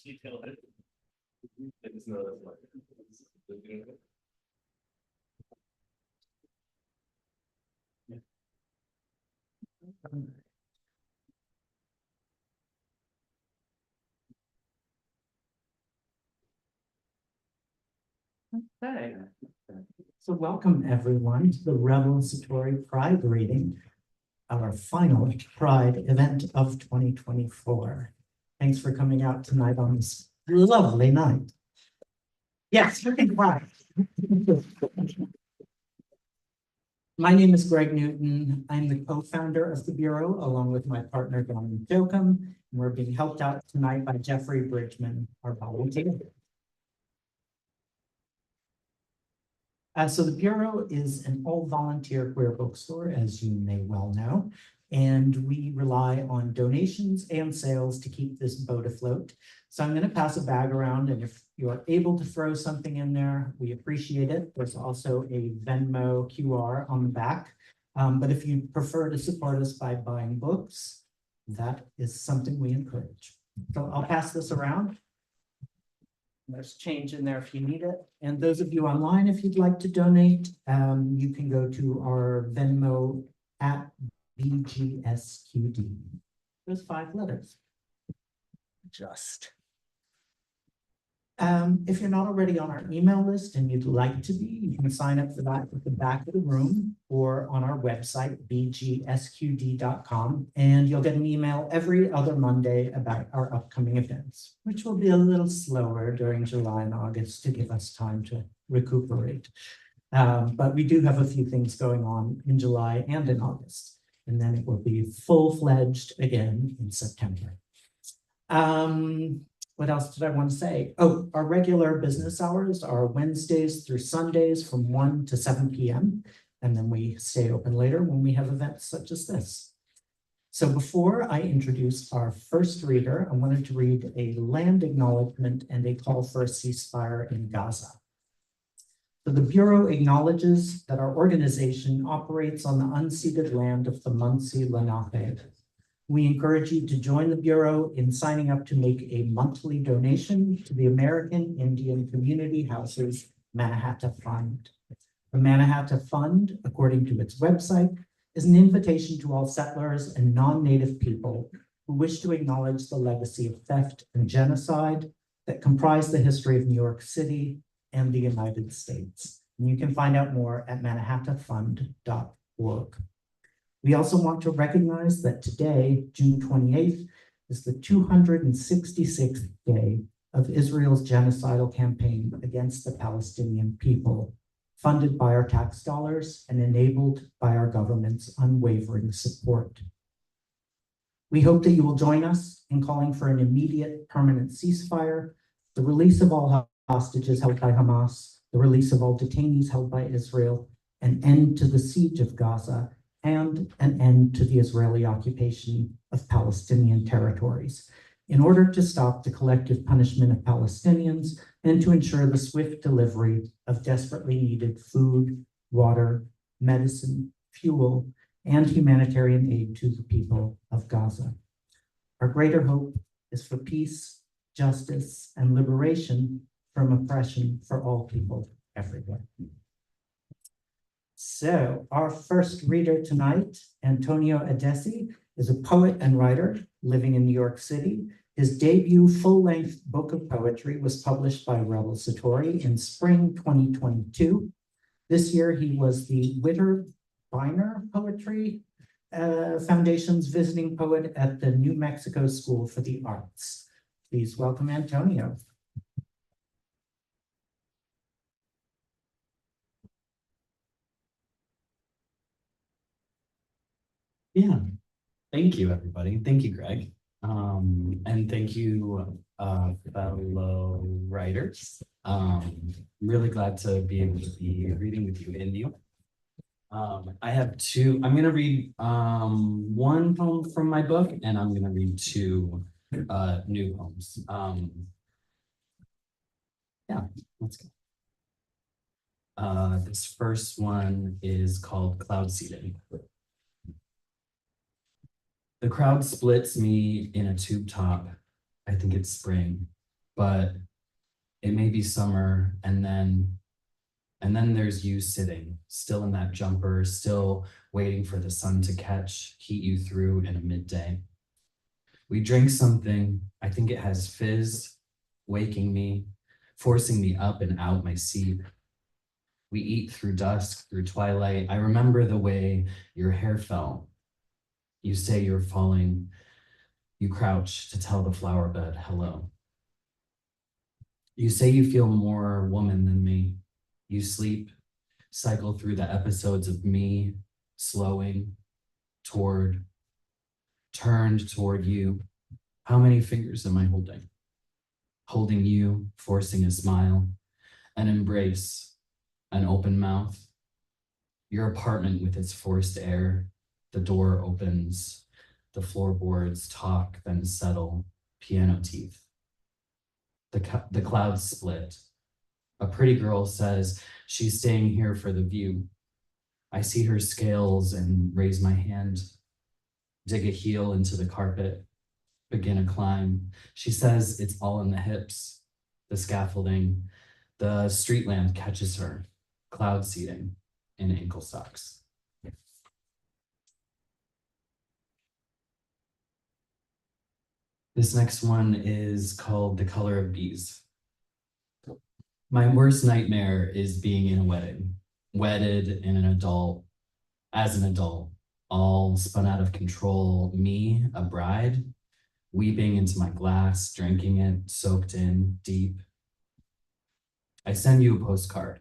Okay. So welcome everyone to the Rebel Satori Pride reading, our final Pride event of 2024. Thanks for coming out tonight on this lovely night. Yes, we can cry. My name is Greg Newton. I'm the co-founder of the Bureau, along with my partner, Don Jokum, and we're being helped out tonight by Jeffrey Bridgman, our volunteer. So the Bureau is an all-volunteer queer bookstore, as you may well know, and we rely on donations and sales to keep this boat afloat. So I'm going to pass a bag around, and if you're able to throw something in there, we appreciate it. There's also a Venmo QR on the back, but if you prefer to support us by buying books, that is something we encourage. So I'll pass this around. There's change in there if you need it. And those of you online, if you'd like to donate, you can go to our Venmo at BGSQD. Those 5 letters. If you're not already on our email list and you'd like to be, you can sign up for that at the back of the room or on our website, bgsqd.com, and you'll get an email every other Monday about our upcoming events, which will be a little slower during July and August to give us time to recuperate. But we do have a few things going on in July and in August, and then it will be full-fledged again in September. What else did I want to say? Oh, our regular business hours are Wednesdays through Sundays from 1 to 7 p.m. And then we stay open later when we have events such as this. So before I introduce our first reader, I wanted to read a land acknowledgement and a call for a ceasefire in Gaza. So the Bureau acknowledges that our organization operates on the unceded land of the Munsee Lenape. We encourage you to join the Bureau in signing up to make a monthly donation to the American Indian Community Houses Mannahatta Fund. The Mannahatta Fund, according to its website, is an invitation to all settlers and non-native people who wish to acknowledge the legacy of theft and genocide that comprise the history of New York City and the United States. And you can find out more at mannahattafund.org. We also want to recognize that today, June 28th, is the 266th day of Israel's genocidal campaign against the Palestinian people, funded by our tax dollars and enabled by our government's unwavering support. We hope that you will join us in calling for an immediate permanent ceasefire, the release of all hostages held by Hamas, the release of all detainees held by Israel, an end to the siege of Gaza, and an end to the Israeli occupation of Palestinian territories, in order to stop the collective punishment of Palestinians and to ensure the swift delivery of desperately needed food, water, medicine, fuel, and humanitarian aid to the people of Gaza. Our greater hope is for peace, justice, and liberation from oppression for all people everywhere. So our first reader tonight, Antonio Adesi, is a poet and writer living in New York City. His debut full-length book of poetry was published by Rebel Satori in spring 2022. This year, he was the Witter Bynner Poetry Foundation's visiting poet at the New Mexico School for the Arts. Please welcome Antonio. Yeah, thank you, everybody. Thank you, Greg. And thank you, fellow writers. Really glad to be able to be reading with you, India. I have two. I'm going to read one poem from my book, and I'm going to read two new poems. Yeah, let's go. This first one is called Cloud Seeded. The crowd splits me in a tube top. I think it's spring. but it may be summer, and then there's you sitting still in that jumper, still waiting for the sun to heat you through in a midday. We drink something, I think it has fizz, waking me, forcing me up and out my seat. We eat through dusk, through twilight. I remember the way your hair fell. You say you're falling. You crouch to tell the flower bed hello. You say you feel more woman than me. You sleep, cycle through the episodes of me slowing turned toward you. How many fingers am I holding? Holding you, forcing a smile, an embrace, an open mouth. Your apartment with its forced air, the door opens, the floorboards talk, then settle, piano teeth. The clouds split. A pretty girl says she's staying here for the view. I see her scales and raise my hand, dig a heel into the carpet, begin a climb. She says it's all in the hips, the scaffolding. The street lamp catches her, cloud seeding in ankle socks. This next one is called The Color of Bees. My worst nightmare is being in a wedding, wedded in as an adult, all spun out of control. Me, a bride, weeping into my glass, drinking it, soaked in, deep. I send you a postcard,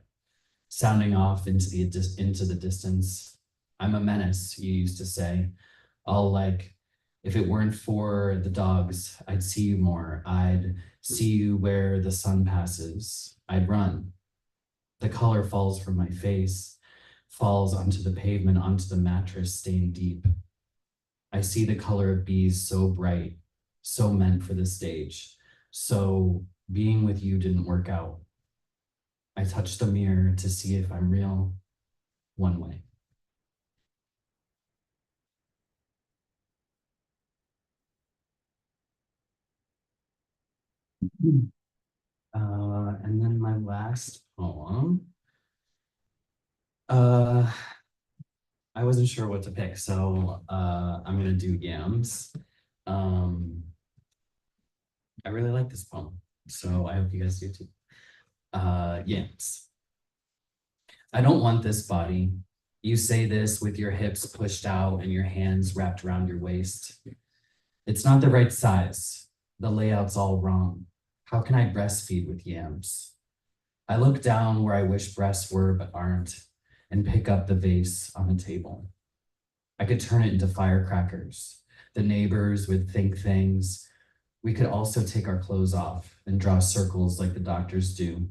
sounding off into the distance. I'm a menace, you used to say. All like, if it weren't for the dogs, I'd see you more. I'd see you where the sun passes. I'd run. The color falls from my face, falls onto the pavement, onto the mattress, stained deep. I see the color of bees so bright, so meant for the stage. So being with you didn't work out. I touch the mirror to see if I'm real, one way. And then my last poem. I wasn't sure what to pick, so I'm gonna do yams. I really like this poem, so I hope you guys do too. Yams. I don't want this body. You say this with your hips pushed out and your hands wrapped around your waist. It's not the right size. The layout's all wrong. How can I breastfeed with yams? I look down where I wish breasts were but aren't, and pick up the vase on the table. I could turn it into firecrackers. The neighbors would think things. We could also take our clothes off and draw circles like the doctors do.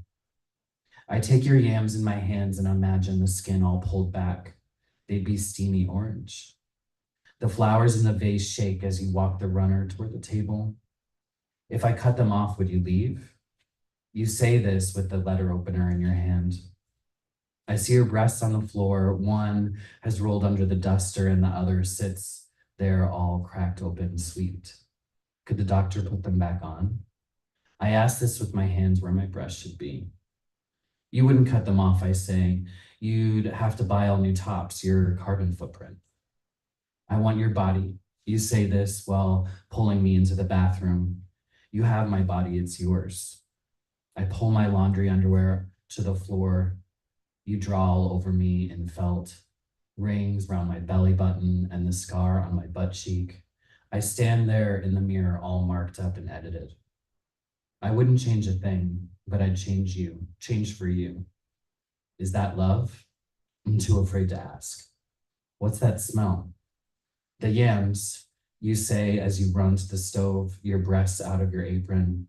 I take your yams in my hands and imagine the skin all pulled back. They'd be steamy orange. The flowers in the vase shake as you walk the runner toward the table. If I cut them off, would you leave? You say this with the letter opener in your hand. I see your breasts on the floor. One has rolled under the duster and the other sits there all cracked open, sweet. Could the doctor put them back on? I ask this with my hands where my breast should be. You wouldn't cut them off, I say. You'd have to buy all new tops, your carbon footprint. I want your body. You say this while pulling me into the bathroom. You have my body, it's yours. I pull my laundry underwear to the floor. You drawl over me in felt, rings round my belly button and the scar on my butt cheek. I stand there in the mirror all marked up and edited. I wouldn't change a thing, but I'd change for you. Is that love? I'm too afraid to ask. What's that smell? The yams, you say as you run to the stove, your breasts out of your apron.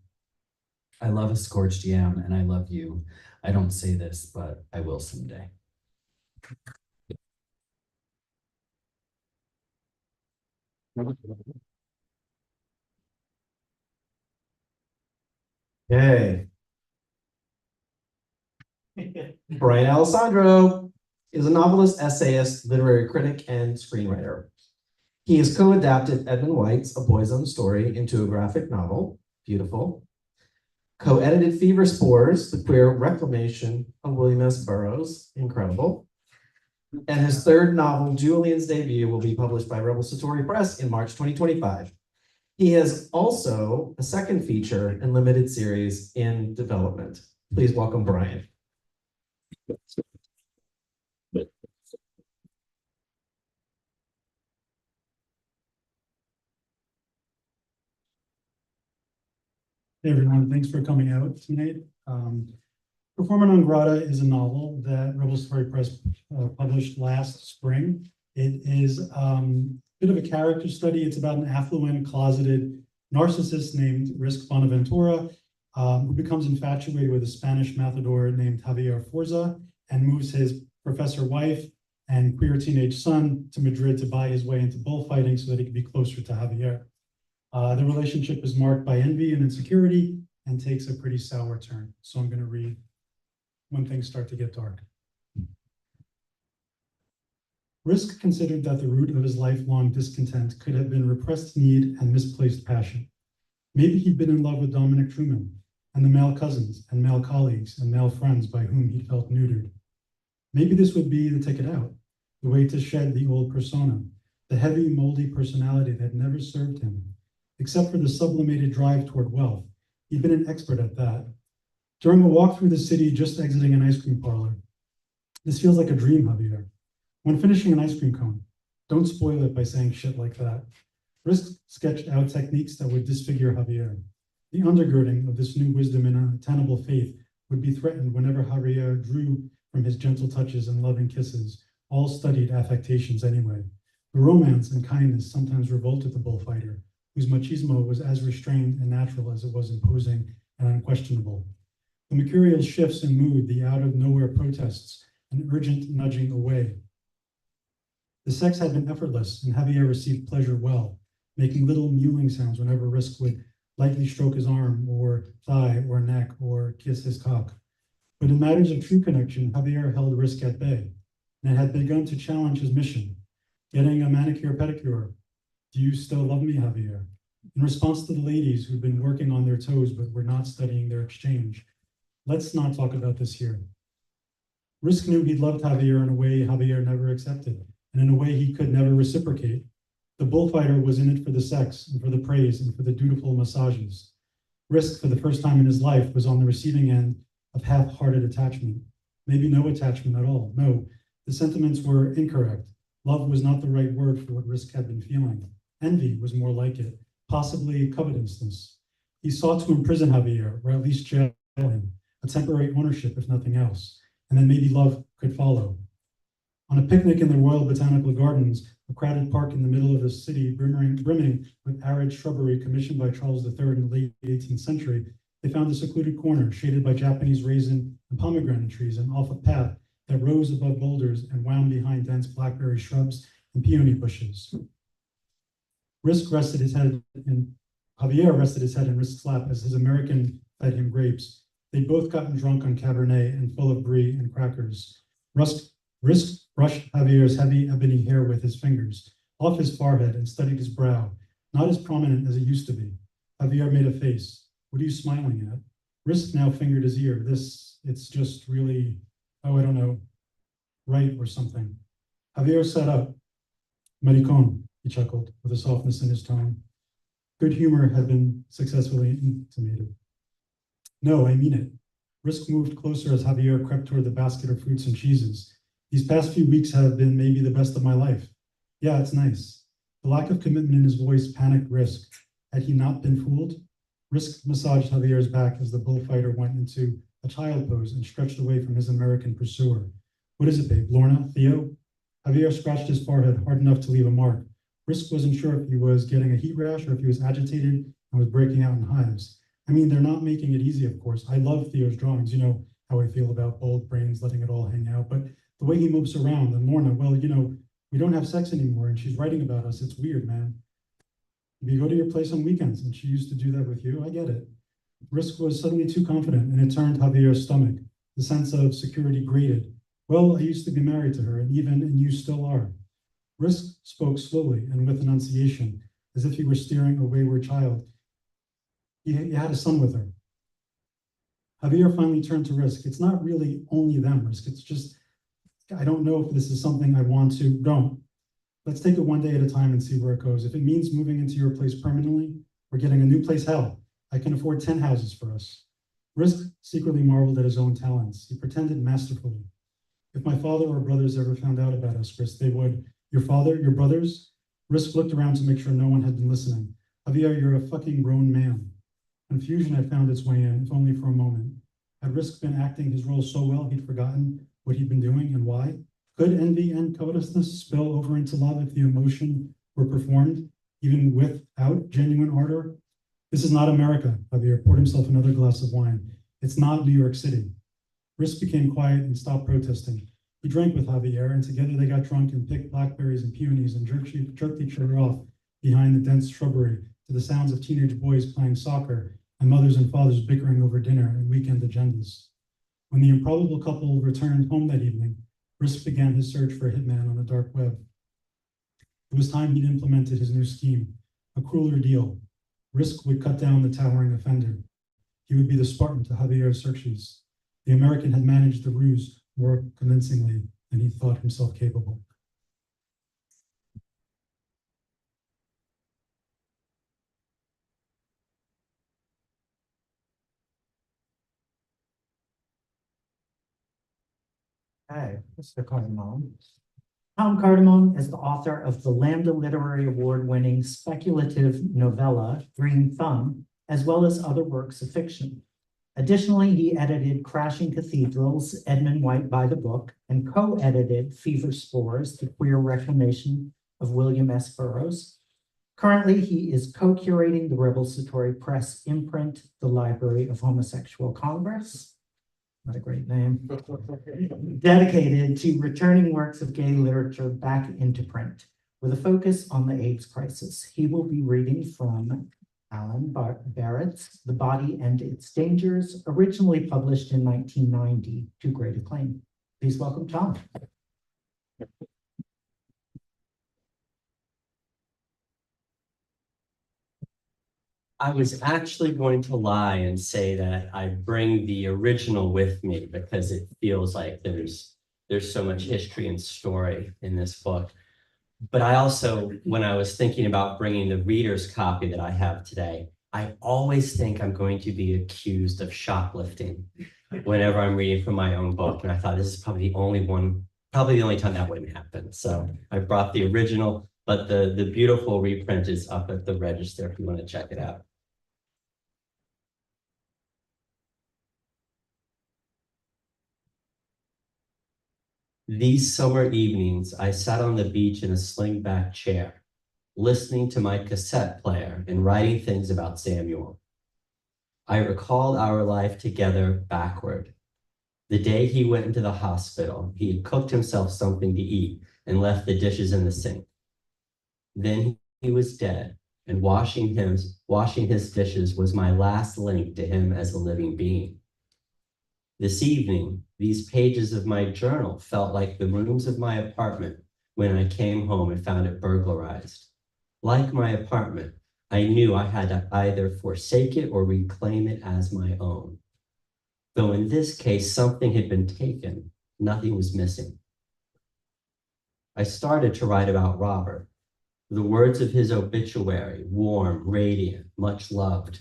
I love a scorched yam and I love you. I don't say this, but I will someday. Okay. Brian Alessandro is a novelist, essayist, literary critic, and screenwriter. He has co-adapted Edmund White's A Boy's Own Story into a graphic novel, Beautiful, co-edited Fever Spores, the queer reclamation of William S. Burroughs, incredible. And his third novel, Julian's Debut, will be published by Rebel Satori Press in March 2025. He has also a second feature and limited series in development. Please welcome Brian. Hey everyone, thanks for coming out tonight. Performa non grata is a novel that Rebel Story Press published last spring. It is a bit of a character study. It's about an affluent, closeted narcissist named Risk Bonaventura, who becomes infatuated with a Spanish matador named Javier Forza and moves his professor wife and queer teenage son to Madrid to buy his way into bullfighting so that he could be closer to Javier. The relationship is marked by envy and insecurity and takes a pretty sour turn. So I'm going to read when things start to get dark. Risk considered that the root of his lifelong discontent could have been repressed need and misplaced passion. Maybe he'd been in love with Dominic Truman and the male cousins and male colleagues and male friends by whom he felt neutered. Maybe this would be the ticket out, the way to shed the old persona, the heavy, moldy personality that never served him. Except for the sublimated drive toward wealth. He'd been an expert at that. During a walk through the city, just exiting an ice cream parlor. This feels like a dream, Javier. When finishing an ice cream cone, don't spoil it by saying shit like that. Risk sketched out techniques that would disfigure Javier. The undergirding of this new wisdom in a tenable faith would be threatened whenever Javier drew from his gentle touches and loving kisses, all studied affectations anyway. The romance and kindness sometimes revolted the bullfighter, whose machismo was as restrained and natural as it was imposing and unquestionable. The mercurial shifts in mood, the out-of-nowhere protests, an urgent nudging away. The sex had been effortless, and Javier received pleasure well, making little mewing sounds whenever Risk would lightly stroke his arm, or thigh, or neck, or kiss his cock. But in matters of true connection, Javier held Risk at bay, and had begun to challenge his mission, getting a manicure-pedicure. Do you still love me, Javier? In response to the ladies who'd been working on their toes but were not studying their exchange, let's not talk about this here. Risk knew he'd loved Javier in a way Javier never accepted, and in a way he could never reciprocate. The bullfighter was in it for the sex, and for the praise, and for the dutiful massages. Risk, for the first time in his life, was on the receiving end of half-hearted attachment. Maybe no attachment at all. No, the sentiments were incorrect. Love was not the right word for what Risk had been feeling. Envy was more like it, possibly covetousness. He sought to imprison Javier, or at least jail him, a temporary ownership if nothing else, and then maybe love could follow. On a picnic in the Royal Botanical Gardens, a crowded park in the middle of the city brimming with arid shrubbery commissioned by Charles III in the late 18th century, they found a secluded corner shaded by Japanese raisin and pomegranate trees and off a path that rose above boulders and wound behind dense blackberry shrubs and peony bushes. Javier rested his head in Risk's lap as his American fed him grapes. They'd both gotten drunk on Cabernet and full of brie and crackers. Risk brushed Javier's heavy ebony hair with his fingers, off his forehead, and studied his brow, not as prominent as it used to be. Javier made a face. What are you smiling at? Risk now fingered his ear. It's just really, oh, I don't know, right or something. Javier sat up. Maricón, he chuckled with a softness in his tone. Good humor had been successfully intimated. No, I mean it. Risk moved closer as Javier crept toward the basket of fruits and cheeses. These past few weeks have been maybe the best of my life. Yeah, it's nice. The lack of commitment in his voice panicked Risk. Had he not been fooled? Risk massaged Javier's back as the bullfighter went into a child pose and stretched away from his American pursuer. What is it, babe? Lorna? Theo? Javier scratched his forehead hard enough to leave a mark. Risk wasn't sure if he was getting a heat rash or if he was agitated and was breaking out in hives. I mean, they're not making it easy, of course. I love Theo's drawings. You know how I feel about bold brains letting it all hang out. But the way he moves around, and Lorna, well, you know, we don't have sex anymore, and she's writing about us. It's weird, man. We go to your place on weekends, and she used to do that with you. I get it. Risk was suddenly too confident, and it turned Javier's stomach. The sense of security grated. Well, I used to be married to her, and you still are. Risk spoke slowly and with enunciation, as if he were steering a wayward child. He had a son with her. Javier finally turned to Risk. It's not really only them, Risk. It's just, I don't know if this is something I want to, don't. Let's take it one day at a time and see where it goes. If it means moving into your place permanently or getting a new place, hell, I can afford 10 houses for us. Risk secretly marveled at his own talents. He pretended masterfully. If my father or brothers ever found out about us, Risk, they would, your father, your brothers? Risk looked around to make sure no one had been listening. Javier, you're a fucking grown man. Confusion had found its way in, if only for a moment. Had Risk been acting his role so well he'd forgotten what he'd been doing and why? Could envy and covetousness spill over into love if the emotion were performed, even without genuine ardor? This is not America, Javier poured himself another glass of wine. It's not New York City. Risk became quiet and stopped protesting. He drank with Javier, and together they got drunk and picked blackberries and peonies and jerked each other off behind the dense shrubbery to the sounds of teenage boys playing soccer and mothers and fathers bickering over dinner and weekend agendas. When the improbable couple returned home that evening, Risk began his search for a hitman on the dark web. It was time he'd implemented his new scheme, a crueler deal. Risk would cut down the towering offender. He would be the Spartan to Javier's Xerxes. The American had managed the ruse more convincingly than he thought himself capable. Okay, Mr. Cardamone. Tom Cardamone is the author of the Lambda Literary Award-winning speculative novella Green Thumb, as well as other works of fiction. Additionally, he edited Crashing Cathedrals, Edmund White by the Book, and co-edited Fever Spores, The Queer Reclamation of William S. Burroughs. Currently, he is co-curating the Rebel Satori Press imprint, The Library of Homosexual Congress. What a great name. Dedicated to returning works of gay literature back into print with a focus on the AIDS crisis. He will be reading from Alan Barrett's The Body and Its Dangers, originally published in 1990 to great acclaim. Please welcome Tom. I was actually going to lie and say that I bring the original with me because it feels like there's so much history and story in this book. But I also, when I was thinking about bringing the reader's copy that I have today, I always think I'm going to be accused of shoplifting whenever I'm reading from my own book. And I thought this is probably the only time that wouldn't happen. So I brought the original, but the beautiful reprint is up at the register if you want to check it out. These summer evenings, I sat on the beach in a slingback chair, listening to my cassette player and writing things about Samuel. I recalled our life together backward. The day he went into the hospital, he had cooked himself something to eat and left the dishes in the sink. Then he was dead, and washing his dishes was my last link to him as a living being. This evening, these pages of my journal felt like the rooms of my apartment when I came home and found it burglarized. Like my apartment, I knew I had to either forsake it or reclaim it as my own. Though in this case, something had been taken, nothing was missing. I started to write about Robert. The words of his obituary, warm, radiant, much loved,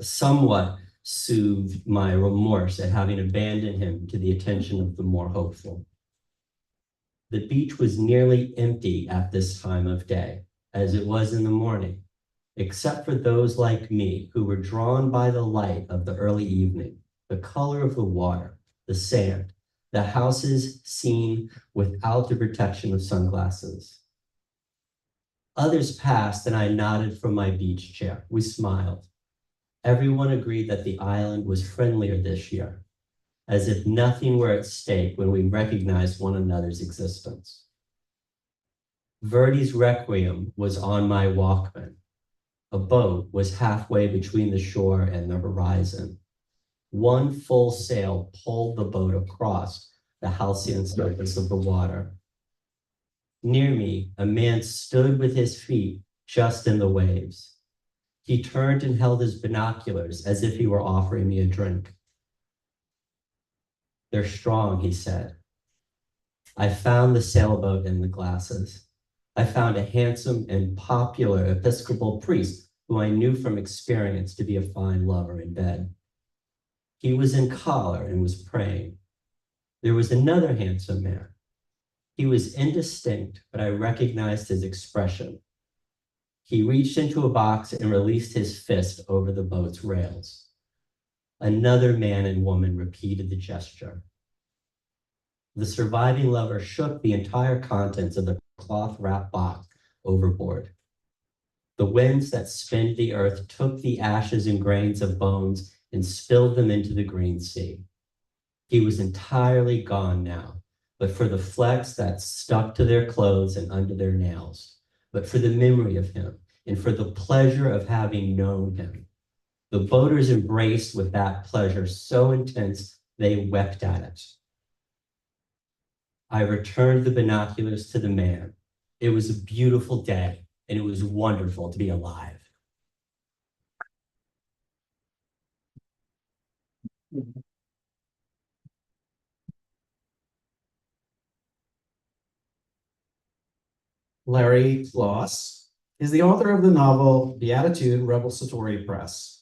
somewhat soothed my remorse at having abandoned him to the attention of the more hopeful. The beach was nearly empty at this time of day, as it was in the morning, except for those like me who were drawn by the light of the early evening, the color of the water, the sand, the houses seen without the protection of sunglasses. Others passed and I nodded from my beach chair. We smiled. Everyone agreed that the island was friendlier this year, as if nothing were at stake when we recognized one another's existence. Verdi's Requiem was on my Walkman. A boat was halfway between the shore and the horizon. One full sail pulled the boat across the halcyon surface of the water. Near me, a man stood with his feet just in the waves. He turned and held his binoculars as if he were offering me a drink. They're strong, he said. I found the sailboat and the glasses. I found a handsome and popular Episcopal priest who I knew from experience to be a fine lover in bed. He was in collar and was praying. There was another handsome man. He was indistinct, but I recognized his expression. He reached into a box and released his fist over the boat's rails. Another man and woman repeated the gesture. The surviving lover shook the entire contents of the cloth-wrapped box overboard. The winds that spinned the earth took the ashes and grains of bones and spilled them into the green sea. He was entirely gone now, but for the flecks that stuck to their clothes and under their nails, but for the memory of him and for the pleasure of having known him. The boaters embraced with that pleasure so intense they wept at it. I returned the binoculars to the man. It was a beautiful day, and it was wonderful to be alive. Larry Kloss is the author of the novel Beatitude, Rebel Satori Press.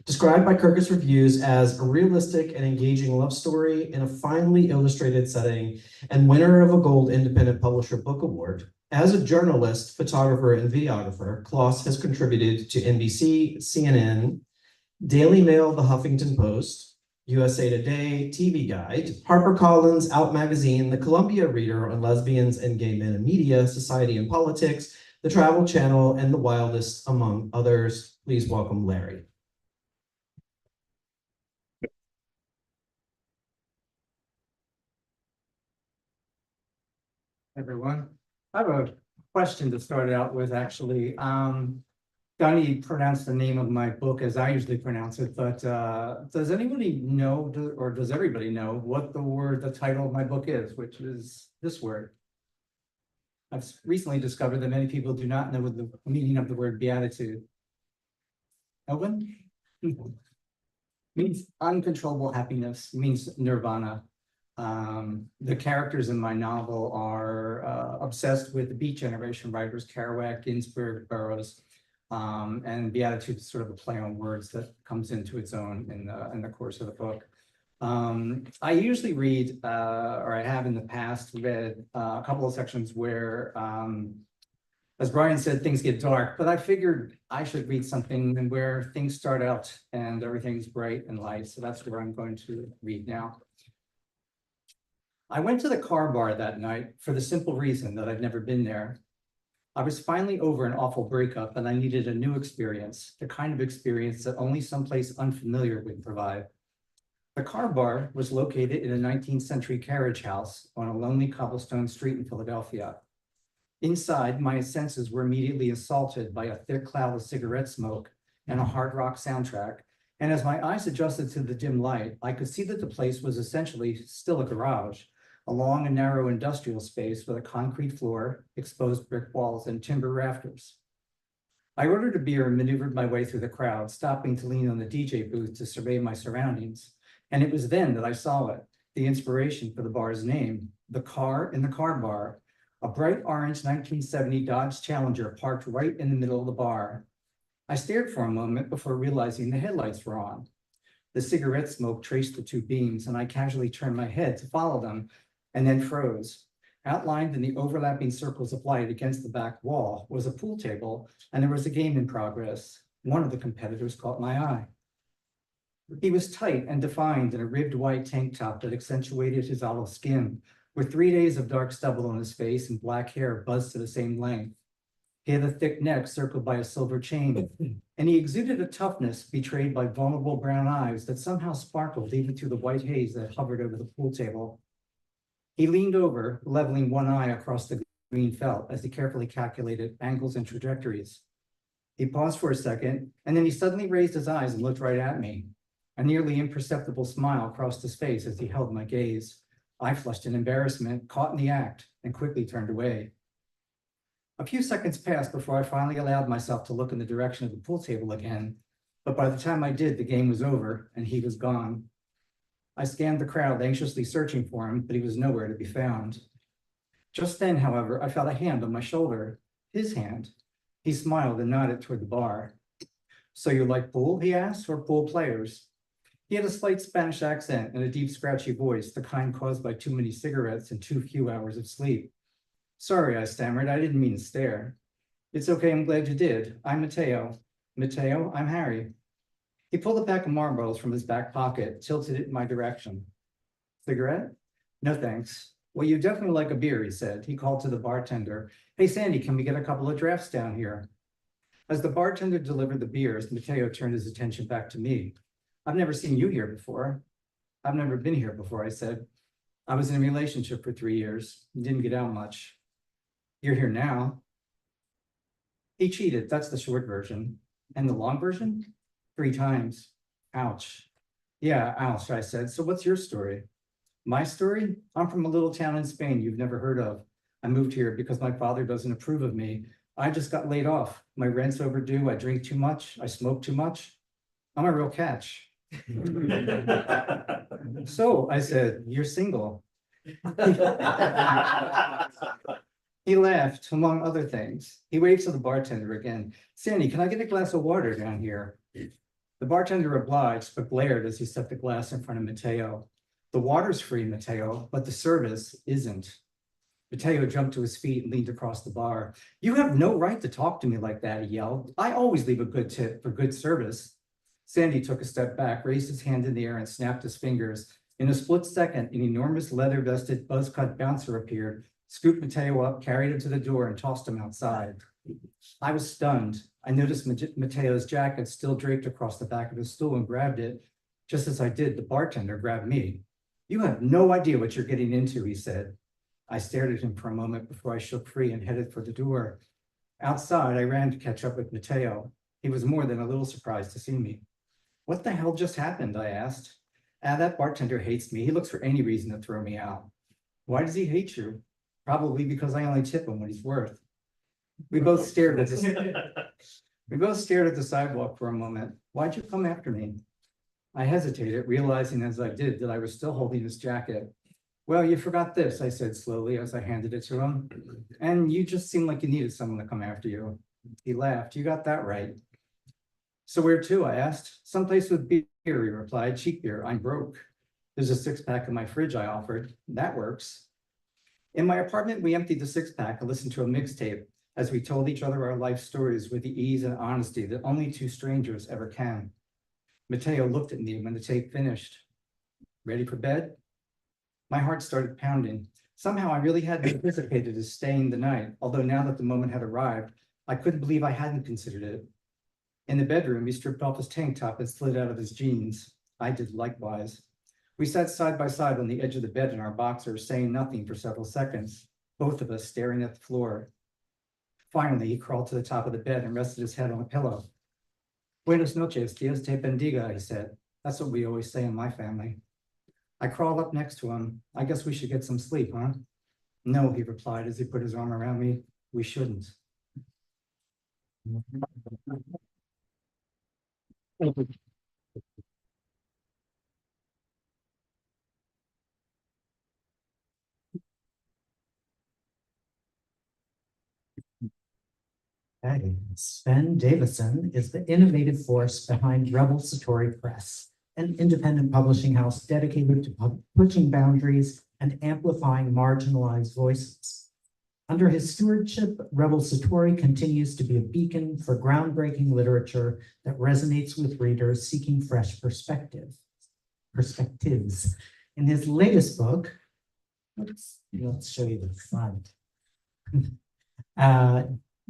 Described by Kirkus Reviews as a realistic and engaging love story in a finely illustrated setting and winner of a Gold Independent Publisher Book Award. As a journalist, photographer, and videographer, Kloss has contributed to NBC, CNN, Daily Mail, The Huffington Post, USA Today, TV Guide, HarperCollins, Out Magazine, The Columbia Reader on lesbians and gay men in media, society and politics, The Travel Channel, and The Wildest, among others. Please welcome Larry. Everyone. I have a question to start out with, actually. Donnie pronounced the name of my book as I usually pronounce it, but does anybody know, or does everybody know what the title of my book is, which is this word? I've recently discovered that many people do not know what the meaning of the word beatitude. No one? Means uncontrollable happiness, means nirvana. The characters in my novel are obsessed with the Beat Generation writers, Kerouac, Ginsberg, Burroughs, and Beatitude is sort of a play on words that comes into its own in the course of the book. I usually read, or I have in the past read a couple of sections where, as Brian said, things get dark, but I figured I should read something where things start out and everything's bright and light. So that's where I'm going to read now. I went to the car bar that night for the simple reason that I'd never been there. I was finally over an awful breakup and I needed a new experience, the kind of experience that only someplace unfamiliar would provide. The car bar was located in a 19th century carriage house on a lonely cobblestone street in Philadelphia. Inside, my senses were immediately assaulted by a thick cloud of cigarette smoke and a hard rock soundtrack. And as my eyes adjusted to the dim light, I could see that the place was essentially still a garage, a long and narrow industrial space with a concrete floor, exposed brick walls, and timber rafters. I ordered a beer and maneuvered my way through the crowd, stopping to lean on the DJ booth to survey my surroundings. And it was then that I saw it, the inspiration for the bar's name, the car in the car bar, a bright orange 1970 Dodge Challenger parked right in the middle of the bar. I stared for a moment before realizing the headlights were on. The cigarette smoke traced the two beams, and I casually turned my head to follow them, and then froze. Outlined in the overlapping circles of light against the back wall was a pool table, and there was a game in progress. One of the competitors caught my eye. He was tight and defined in a ribbed white tank top that accentuated his olive skin, with 3 days of dark stubble on his face and black hair buzzed to the same length. He had a thick neck circled by a silver chain, and he exuded a toughness betrayed by vulnerable brown eyes that somehow sparkled even through the white haze that hovered over the pool table. He leaned over, leveling one eye across the green felt as he carefully calculated angles and trajectories. He paused for a second, and then he suddenly raised his eyes and looked right at me. A nearly imperceptible smile crossed his face as he held my gaze. I flushed in embarrassment, caught in the act, and quickly turned away. A few seconds passed before I finally allowed myself to look in the direction of the pool table again, but by the time I did, the game was over and he was gone. I scanned the crowd, anxiously searching for him, but he was nowhere to be found. Just then, however, I felt a hand on my shoulder, his hand. He smiled and nodded toward the bar. So you like pool, he asked, or pool players? He had a slight Spanish accent and a deep, scratchy voice, the kind caused by too many cigarettes and too few hours of sleep. Sorry, I stammered, I didn't mean to stare. It's okay, I'm glad you did. I'm Mateo. Mateo, I'm Harry. He pulled a pack of marbles from his back pocket, tilted it in my direction. Cigarette? No, thanks. Well, you definitely like a beer, he said. He called to the bartender. Hey, Sandy, can we get a couple of drafts down here? As the bartender delivered the beers, Mateo turned his attention back to me. I've never seen you here before. I've never been here before, I said. I was in a relationship for 3 years. Didn't get out much. You're here now. He cheated, that's the short version. And the long version? 3 times. Ouch. Yeah, ouch, I said. So what's your story? My story? I'm from a little town in Spain you've never heard of. I moved here because my father doesn't approve of me. I just got laid off. My rent's overdue. I drink too much. I smoke too much. I'm a real catch. So I said, you're single. He laughed, among other things. He waved to the bartender again. Sandy, can I get a glass of water down here? The bartender obliged, but glared as he set the glass in front of Mateo. The water's free, Mateo, but the service isn't. Mateo jumped to his feet and leaned across the bar. You have no right to talk to me like that, he yelled. I always leave a good tip for good service. Sandy took a step back, raised his hand in the air and snapped his fingers. In a split second, an enormous leather-vested buzz-cut bouncer appeared, scooped Mateo up, carried him to the door, and tossed him outside. I was stunned. I noticed Mateo's jacket still draped across the back of his stool and grabbed it. Just as I did, the bartender grabbed me. You have no idea what you're getting into, he said. I stared at him for a moment before I shook free and headed for the door. Outside, I ran to catch up with Mateo. He was more than a little surprised to see me. What the hell just happened? I asked. That bartender hates me. He looks for any reason to throw me out. Why does he hate you? Probably because I only tip him what he's worth. We both stared at the sidewalk for a moment. Why'd you come after me? I hesitated, realizing as I did that I was still holding his jacket. Well, you forgot this, I said slowly as I handed it to him. And you just seemed like you needed someone to come after you. He laughed. You got that right. So where to? I asked. Someplace with beer, he replied. Cheap beer. I'm broke. There's a 6-pack in my fridge, I offered. That works. In my apartment, we emptied the 6-pack and listened to a mixtape as we told each other our life stories with the ease and honesty that only 2 strangers ever can. Mateo looked at me when the tape finished. Ready for bed? My heart started pounding. Somehow I really hadn't anticipated his staying the night, although now that the moment had arrived, I couldn't believe I hadn't considered it. In the bedroom, he stripped off his tank top and slid out of his jeans. I did likewise. We sat side by side on the edge of the bed in our boxers, saying nothing for several seconds, both of us staring at the floor. Finally, he crawled to the top of the bed and rested his head on a pillow. Buenas noches, Dios te bendiga, he said. That's what we always say in my family. I crawled up next to him. I guess we should get some sleep, huh? No, he replied as he put his arm around me. We shouldn't. Okay, Sven Davison is the innovative force behind Rebel Satori Press, an independent publishing house dedicated to pushing boundaries and amplifying marginalized voices. Under his stewardship, Rebel Satori continues to be a beacon for groundbreaking literature that resonates with readers seeking fresh perspectives. In his latest book, let's show you the front.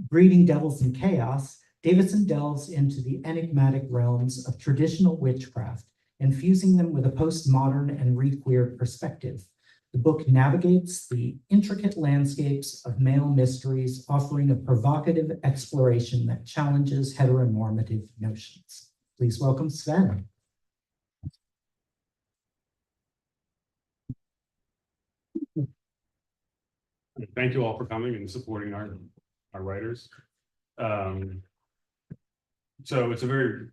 Breeding Devils in Chaos, Davison delves into the enigmatic realms of traditional witchcraft, infusing them with a postmodern and requeered perspective. The book navigates the intricate landscapes of male mysteries, offering a provocative exploration that challenges heteronormative notions. Please welcome Sven. Thank you all for coming and supporting our writers. So it's a very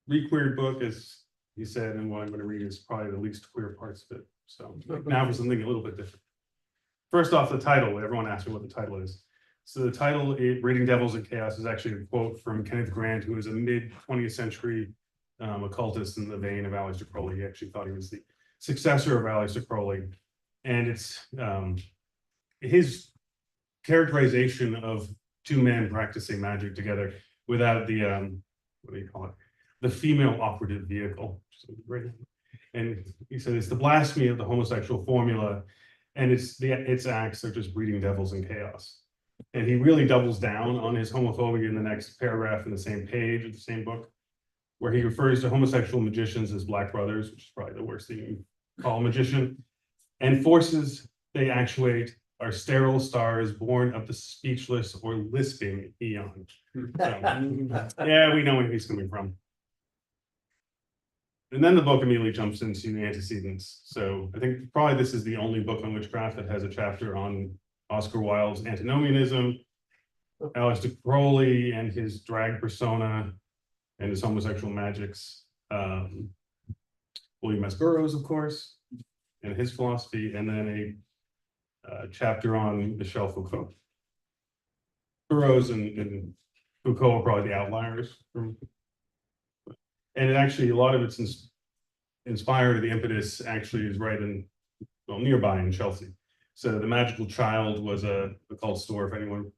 requeered book, as he said, and what I'm going to read is probably the least queer parts of it. So now for something a little bit different. First off, the title. Everyone asks me what the title is. So the title, Breeding Devils and Chaos, is actually a quote from Kenneth Grant, who was a mid-20th century occultist in the vein of Aleister Crowley. He actually thought he was the successor of Aleister Crowley. And it's his characterization of two men practicing magic together without the, what do you call it? The female operative vehicle. And he said it's the blasphemy of the homosexual formula, and its acts are just breeding devils and chaos. And he really doubles down on his homophobia in the next paragraph in the same page of the same book, where he refers to homosexual magicians as black brothers, which is probably the worst thing you can call a magician, and forces they actuate are sterile stars born of the speechless or lisping eon. So, yeah, we know where he's coming from. And then the book immediately jumps into the antecedents. So I think probably this is the only book on witchcraft that has a chapter on Oscar Wilde's antinomianism, Aleister Crowley and his drag persona and his homosexual magics, William S. Burroughs, of course, and his philosophy, and then a chapter on Michel Foucault. Burroughs and Foucault are probably the outliers. And actually, a lot of it's inspired, the impetus actually is right in, well, nearby in Chelsea. So The Magical Child was a occult store, if anyone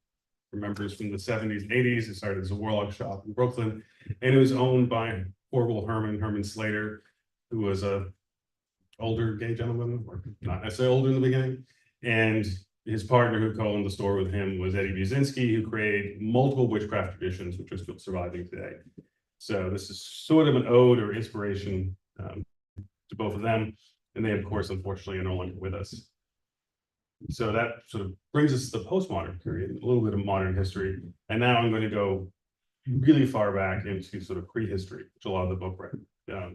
remembers, from the 70s and 80s. It started as a warlock shop in Brooklyn, and it was owned by Orville Herman Slater, who was a older gay gentleman, or not necessarily older in the beginning. And his partner who co-owned the store with him was Eddie Buzinski, who created multiple witchcraft traditions, which are still surviving today. So this is sort of an ode or inspiration to both of them. And they, of course, unfortunately, are no longer with us. So that sort of brings us to the postmodern period, a little bit of modern history. And now I'm going to go really far back into sort of prehistory, which a lot of the book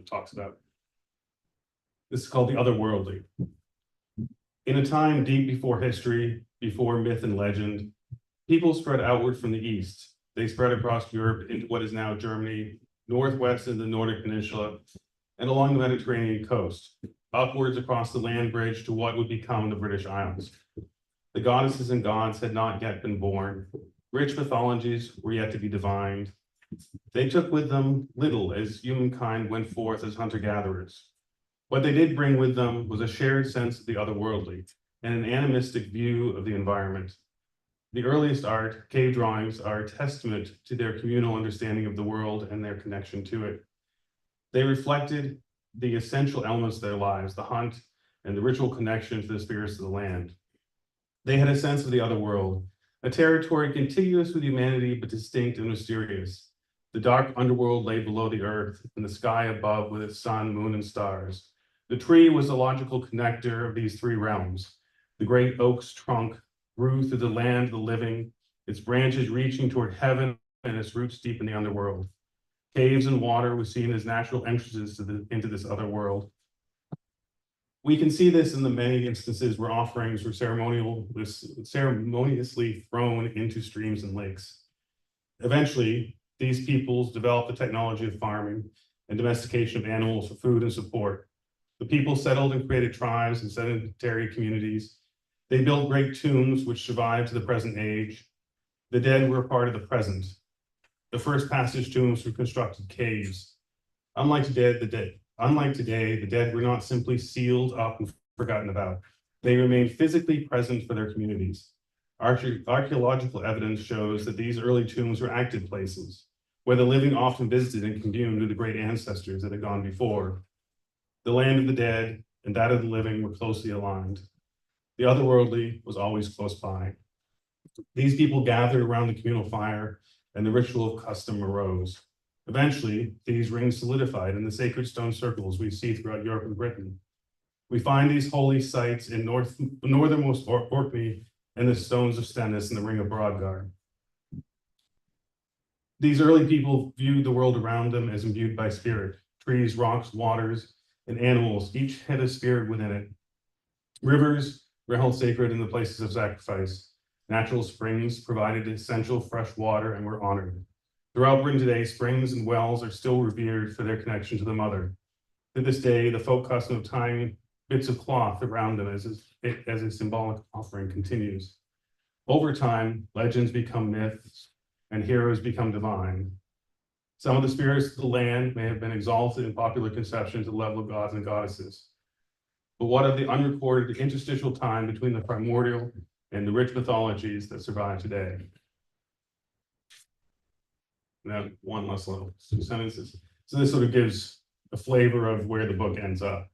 talks about. This is called the otherworldly. In a time deep before history, before myth and legend, people spread outward from the east. They spread across Europe into what is now Germany, northwest in the Nordic Peninsula, and along the Mediterranean coast, upwards across the land bridge to what would become the British Isles. The goddesses and gods had not yet been born. Rich mythologies were yet to be divined. They took with them little as humankind went forth as hunter-gatherers. What they did bring with them was a shared sense of the otherworldly and an animistic view of the environment. The earliest art, cave drawings, are a testament to their communal understanding of the world and their connection to it. They reflected the essential elements of their lives, the hunt and the ritual connection to the spirits of the land. They had a sense of the other world, a territory contiguous with humanity but distinct and mysterious. The dark underworld lay below the earth, and the sky above with its sun, moon, and stars. The tree was the logical connector of these three realms. The great oak's trunk grew through the land of the living, its branches reaching toward heaven and its roots deep in the underworld. Caves and water were seen as natural entrances into this other world. We can see this in the many instances where offerings were ceremoniously thrown into streams and lakes. Eventually, these peoples developed the technology of farming and domestication of animals for food and support. The people settled and created tribes and sedentary communities. They built great tombs which survived to the present age. The dead were a part of the present. The first passage tombs were constructed caves. Unlike today, the dead were not simply sealed up and forgotten about. They remained physically present for their communities. Archaeological evidence shows that these early tombs were active places, where the living often visited and communed with the great ancestors that had gone before. The land of the dead and that of the living were closely aligned. The otherworldly was always close by. These people gathered around the communal fire, and the ritual of custom arose. Eventually, these rings solidified in the sacred stone circles we see throughout Europe and Britain. We find these holy sites in northernmost Orkney and the stones of Stennis and the ring of Brodgard. These early people viewed the world around them as imbued by spirit. Trees, rocks, waters, and animals each had a spirit within it. Rivers were held sacred in the places of sacrifice. Natural springs provided essential fresh water and were honored. Throughout Britain today, springs and wells are still revered for their connection to the mother. To this day, the folk custom of tying bits of cloth around them as a symbolic offering continues. Over time, legends become myths and heroes become divine. Some of the spirits of the land may have been exalted in popular conception to the level of gods and goddesses. But what of the unrecorded interstitial time between the primordial and the rich mythologies that survive today? Now, one last little 2 sentences. So this sort of gives a flavor of where the book ends up.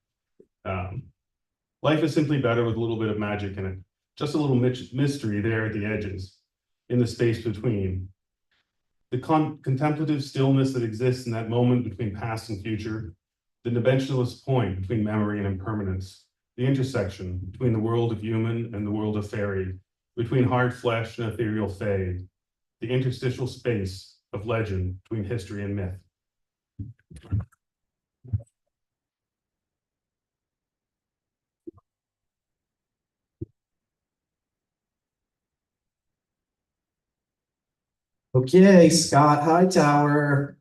Life is simply better with a little bit of magic in it. Just a little mystery there at the edges, in the space between. The contemplative stillness that exists in that moment between past and future, the dimensionless point between memory and impermanence, the intersection between the world of human and the world of fairy, between hard flesh and ethereal fade, the interstitial space of legend between history and myth. Okay, Scott Hightower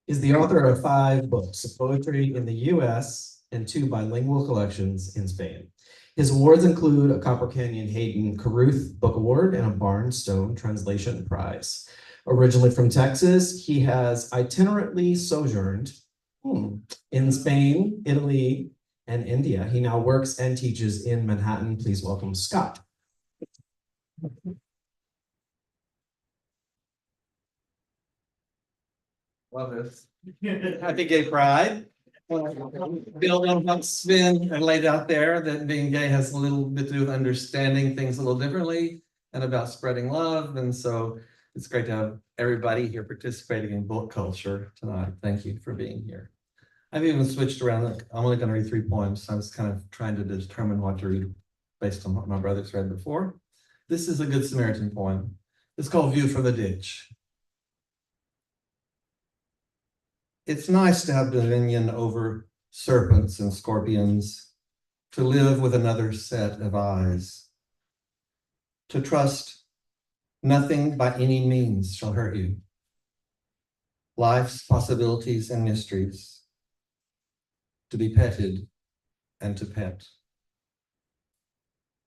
is the author of 5 books of poetry in the US and 2 bilingual collections in Spain. His awards include a Copper Canyon Hayden Carruth Book Award and a Barnstone Translation Prize. Originally from Texas, he has itinerantly sojourned in Spain, Italy, and India. He now works and teaches in Manhattan. Please welcome Scott. Love this. Happy Gay Pride. Build on what's been laid out there, that being gay has a little bit to do with understanding things a little differently and about spreading love. And so it's great to have everybody here participating in book culture tonight. Thank you for being here. I've even switched around. I'm only going to read 3 poems. So I was kind of trying to determine what to read based on what my brothers read before. This is a Good Samaritan poem. It's called View from the Ditch. It's nice to have dominion over serpents and scorpions, to live with another set of eyes, to trust nothing by any means shall hurt you, life's possibilities and mysteries, to be petted and to pet.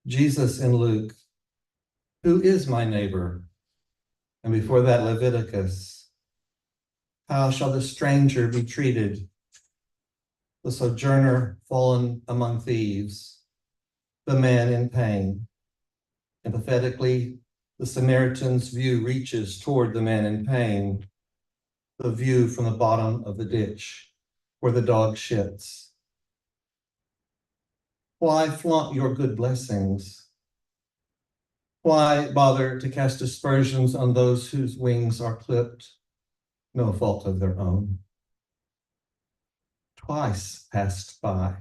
Jesus in Luke, who is my neighbor? And before that, Leviticus, how shall the stranger be treated? The sojourner fallen among thieves, the man in pain. Empathetically, the Samaritan's view reaches toward the man in pain, the view from the bottom of the ditch where the dog shits. Why flaunt your good blessings? Why bother to cast aspersions on those whose wings are clipped? No fault of their own. Twice passed by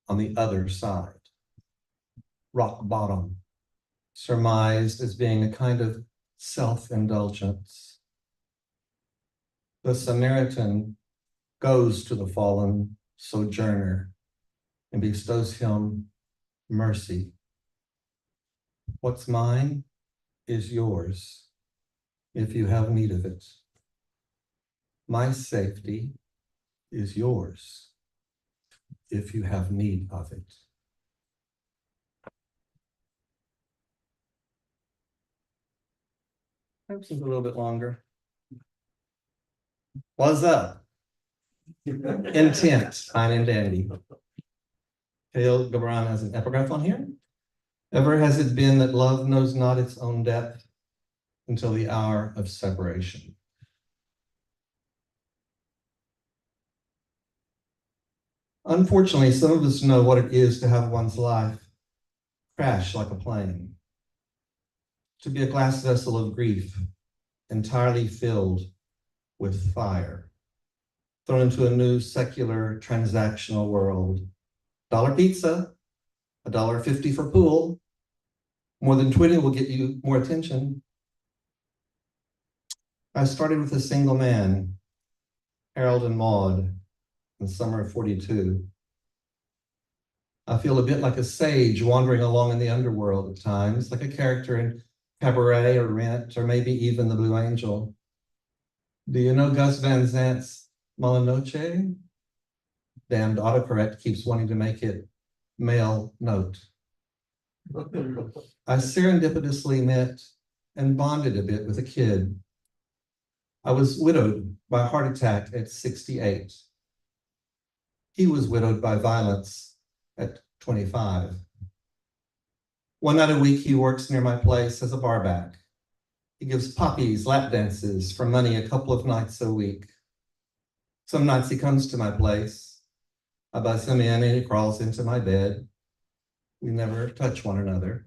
on the other side. Rock bottom, surmised as being a kind of self-indulgence. The Samaritan goes to the fallen sojourner and bestows him mercy. What's mine is yours if you have need of it. My safety is yours if you have need of it. Perhaps it's a little bit longer. What's up? Intent, fine and dandy. Khalil Gibran has an epigraph on here. Ever has it been that love knows not its own depth until the hour of separation. Unfortunately, some of us know what it is to have one's life crash like a plane, to be a glass vessel of grief, entirely filled with fire, thrown into a new secular transactional world. $1 pizza, $1.50 for pool, more than 20 will get you more attention. I started with a single man, Harold and Maude, in summer of 42. I feel a bit like a sage wandering along in the underworld at times, like a character in Cabaret or Rent, or maybe even The Blue Angel. Do you know Gus Van Zant's Malinoche? damned autocorrect keeps wanting to make it male note. I serendipitously met and bonded a bit with a kid. I was widowed by a heart attack at 68. He was widowed by violence at 25. One night a week, he works near my place as a barback. He gives poppies, lap dances for money a couple of nights a week. Some nights he comes to my place. I buzz him in and he crawls into my bed. We never touch one another.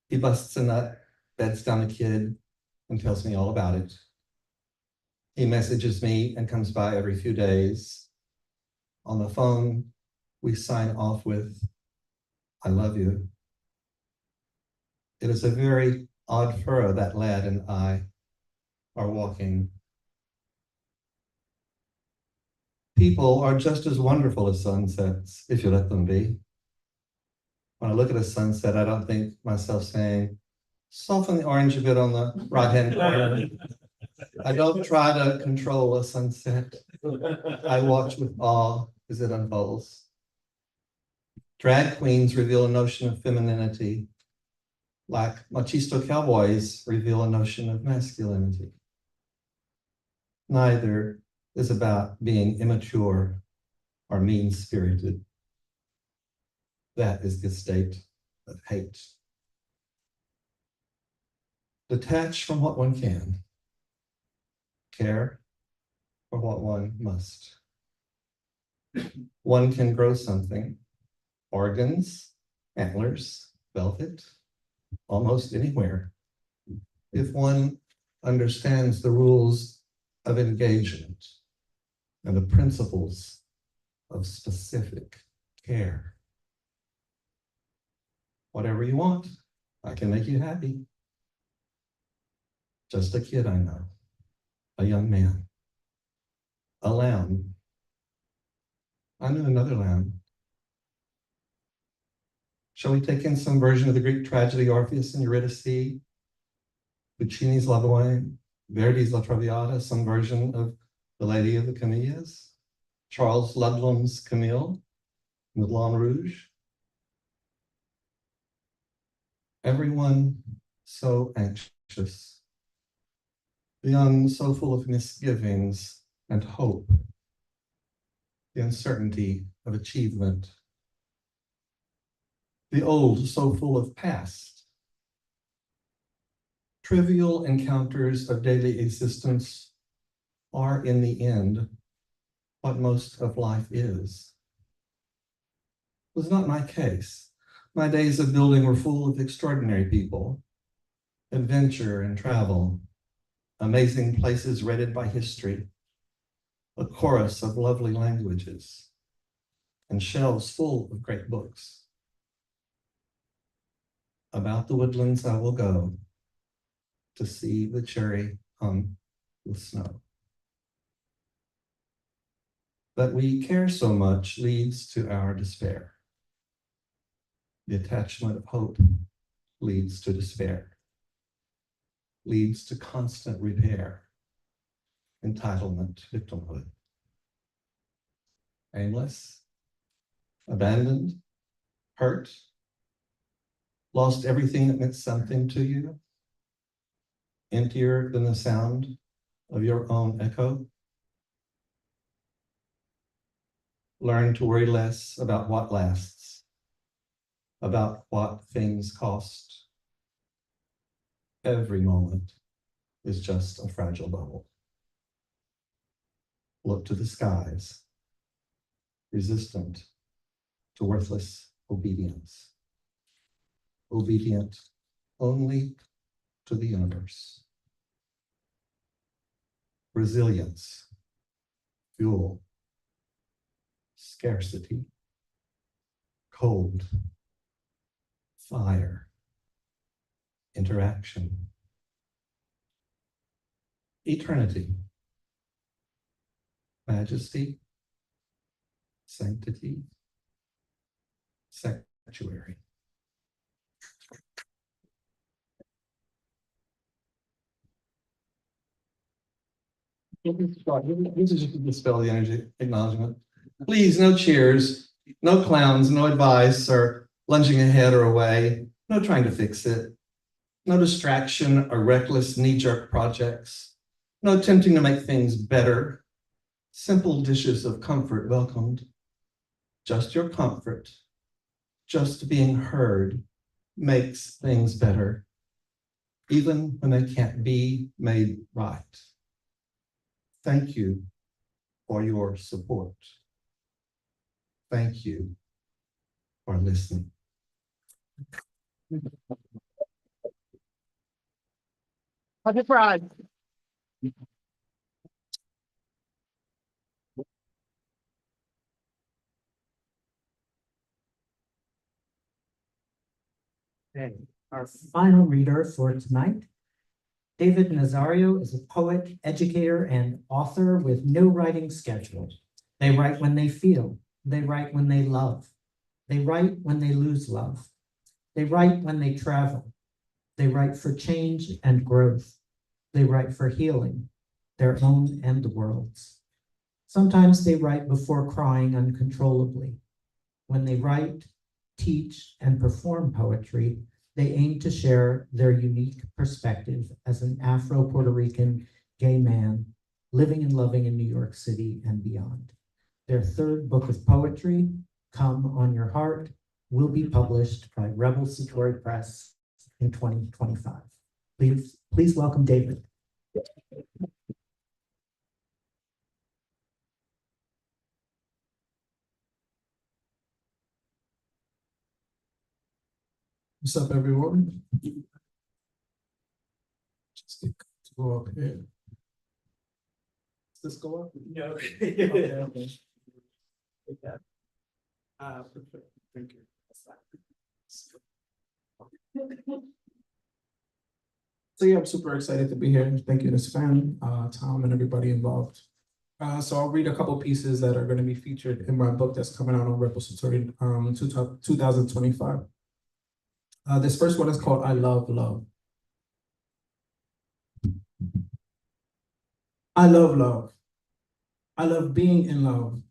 He busts a nut, beds down a kid, and tells me all about it. He messages me and comes by every few days. On the phone, we sign off with, I love you. It is a very odd furrow that lad and I are walking. People are just as wonderful as sunsets, if you let them be. When I look at a sunset, I don't think myself saying, soften the orange a bit on the right-hand corner. I don't try to control a sunset. I watch with awe as it unfolds. Drag queens reveal a notion of femininity, like machisto cowboys reveal a notion of masculinity. Neither is about being immature or mean-spirited. That is the state of hate. Detach from what one can, care for what one must. One can grow something, organs, antlers, velvet, almost anywhere, if one understands the rules of engagement and the principles of specific care. Whatever you want, I can make you happy. Just a kid I know, a young man, a lamb. I knew another lamb. Shall we take in some version of the Greek tragedy Orpheus and Eurydice, Puccini's La Bohème, Verdi's La Traviata, some version of The Lady of the Camellias, Charles Ludlam's Camille, Moulin Rouge? Everyone so anxious, the young so full of misgivings and hope, the uncertainty of achievement, the old so full of past. Trivial encounters of daily existence are in the end what most of life is. It was not my case. My days of building were full of extraordinary people, adventure and travel, amazing places read by history, a chorus of lovely languages, and shelves full of great books. About the woodlands I will go to see the cherry hung with snow. That we care so much leads to our despair. The attachment of hope leads to despair, leads to constant repair, entitlement, victimhood. Aimless, abandoned, hurt, lost everything that meant something to you, emptier than the sound of your own echo. Learn to worry less about what lasts, about what things cost. Every moment is just a fragile bubble. Look to the skies, resistant to worthless obedience, obedient only to the universe. Resilience, fuel, scarcity, cold, fire, interaction, eternity, majesty, sanctity, sanctuary. This is just to dispel the energy acknowledgement. Please, no cheers, no clowns, no advice or lunging ahead or away, no trying to fix it. No distraction or reckless knee-jerk projects. No attempting to make things better. Simple dishes of comfort welcomed. Just your comfort. Just being heard makes things better, even when they can't be made right. Thank you for your support. Thank you for listening. Happy Pride. Okay, our final reader for tonight. David Nazario is a poet, educator, and author with no writing schedule. They write when they feel. They write when they love. They write when they lose love. They write when they travel. They write for change and growth. They write for healing, their own and the world's. Sometimes they write before crying uncontrollably. When they write, teach, and perform poetry, they aim to share their unique perspective as an Afro-Puerto Rican gay man living and loving in New York City and beyond. Their third book of poetry, Come on Your Heart, will be published by Rebel Satori Press in 2025. Please welcome David. What's up, everyone? Just get to go up here. Does this go up? No. Okay. Thank you. So yeah, I'm super excited to be here. Thank you to Sven, Tom, and everybody involved. So I'll read a couple pieces that are going to be featured in my book that's coming out on Rebel Satori 2025. This first one is called I Love Love. I love love. I love being in love.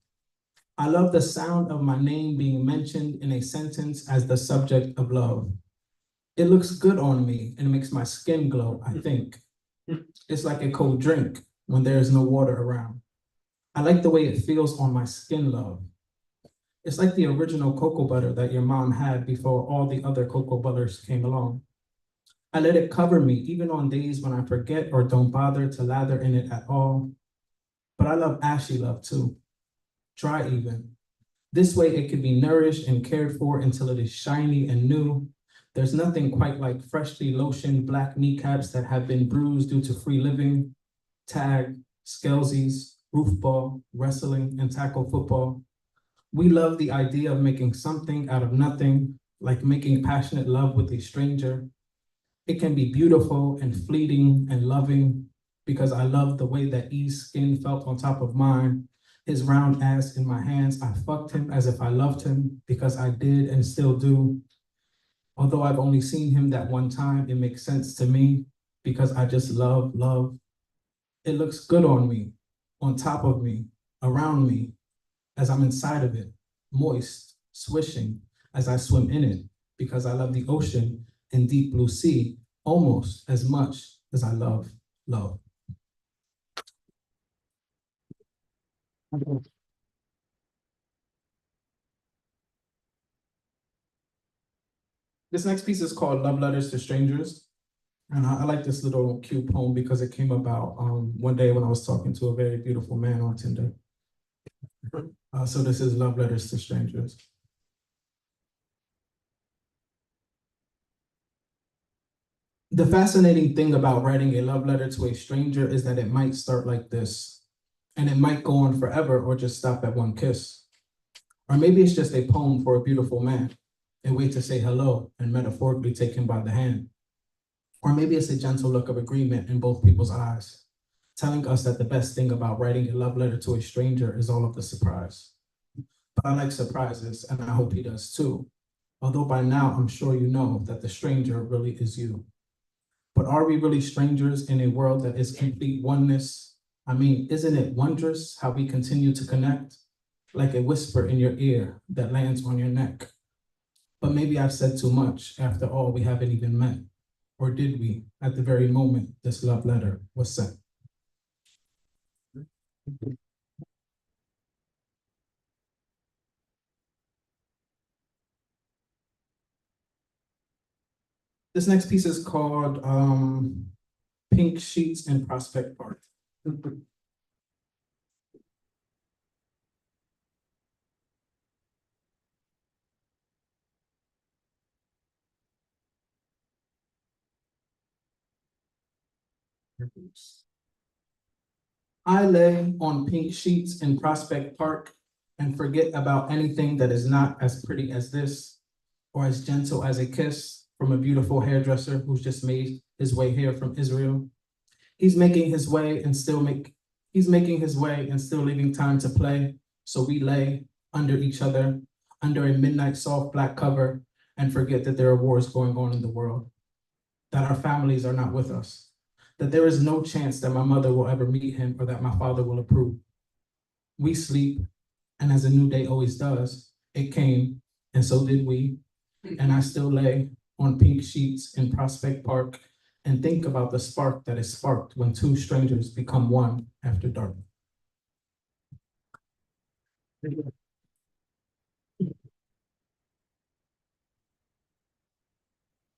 I love the sound of my name being mentioned in a sentence as the subject of love. It looks good on me and makes my skin glow, I think. It's like a cold drink when there is no water around. I like the way it feels on my skin, love. It's like the original cocoa butter that your mom had before all the other cocoa butters came along. I let it cover me even on days when I forget or don't bother to lather in it at all. But I love ashy love too, dry even. This way it can be nourished and cared for until it is shiny and new. There's nothing quite like freshly lotioned black kneecaps that have been bruised due to free living, tag, skelsies, roofball, wrestling, and tackle football. We love the idea of making something out of nothing, like making passionate love with a stranger. It can be beautiful and fleeting and loving because I love the way that E's skin felt on top of mine, his round ass in my hands. I fucked him as if I loved him because I did and still do. Although I've only seen him that one time, it makes sense to me because I just love love. It looks good on me, on top of me, around me, as I'm inside of it, moist, swishing as I swim in it, because I love the ocean and deep blue sea almost as much as I love love. This next piece is called Love Letters to Strangers. And I like this little cute poem because it came about one day when I was talking to a very beautiful man on Tinder. So this is Love Letters to Strangers. The fascinating thing about writing a love letter to a stranger is that it might start like this, and it might go on forever or just stop at one kiss. Or maybe it's just a poem for a beautiful man, a way to say hello and metaphorically take him by the hand. Or maybe it's a gentle look of agreement in both people's eyes, telling us that the best thing about writing a love letter to a stranger is all of the surprise. But I like surprises, and I hope he does too. Although by now, I'm sure you know that the stranger really is you. But are we really strangers in a world that is complete oneness? I mean, isn't it wondrous how we continue to connect? like a whisper in your ear that lands on your neck. But maybe I've said too much. After all, we haven't even met. Or did we, at the very moment this love letter was sent? This next piece is called Pink Sheets in Prospect Park. I lay on pink sheets in Prospect Park and forget about anything that is not as pretty as this, or as gentle as a kiss from a beautiful hairdresser who's just made his way here from Israel. He's making his way and still leaving time to play. So we lay under each other, under a midnight soft black cover, and forget that there are wars going on in the world, that our families are not with us, that there is no chance that my mother will ever meet him or that my father will approve. We sleep, and as a new day always does, it came, and so did we. And I still lay on pink sheets in Prospect Park and think about the spark that is sparked when two strangers become one after dark.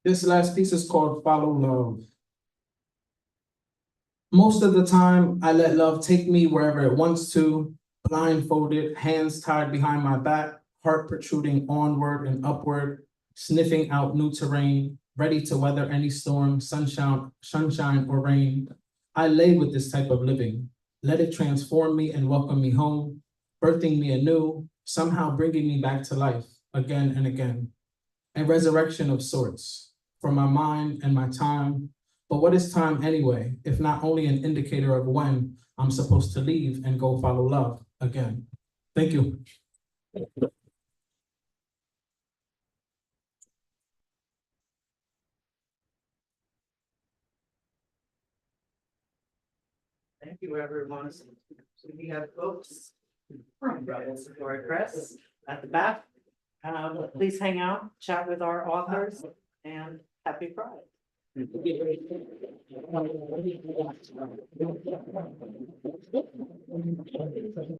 This last piece is called Follow Love. Most of the time, I let love take me wherever it wants to, blindfolded, hands tied behind my back, heart protruding onward and upward, sniffing out new terrain, ready to weather any storm, sunshine or rain. I lay with this type of living. Let it transform me and welcome me home, birthing me anew, somehow bringing me back to life again and again. A resurrection of sorts for my mind and my time. But what is time anyway, if not only an indicator of when I'm supposed to leave and go follow love again? Thank you. Thank you, everyone. So we have folks from Satori Press at the back. Please hang out, chat with our authors, and happy Pride.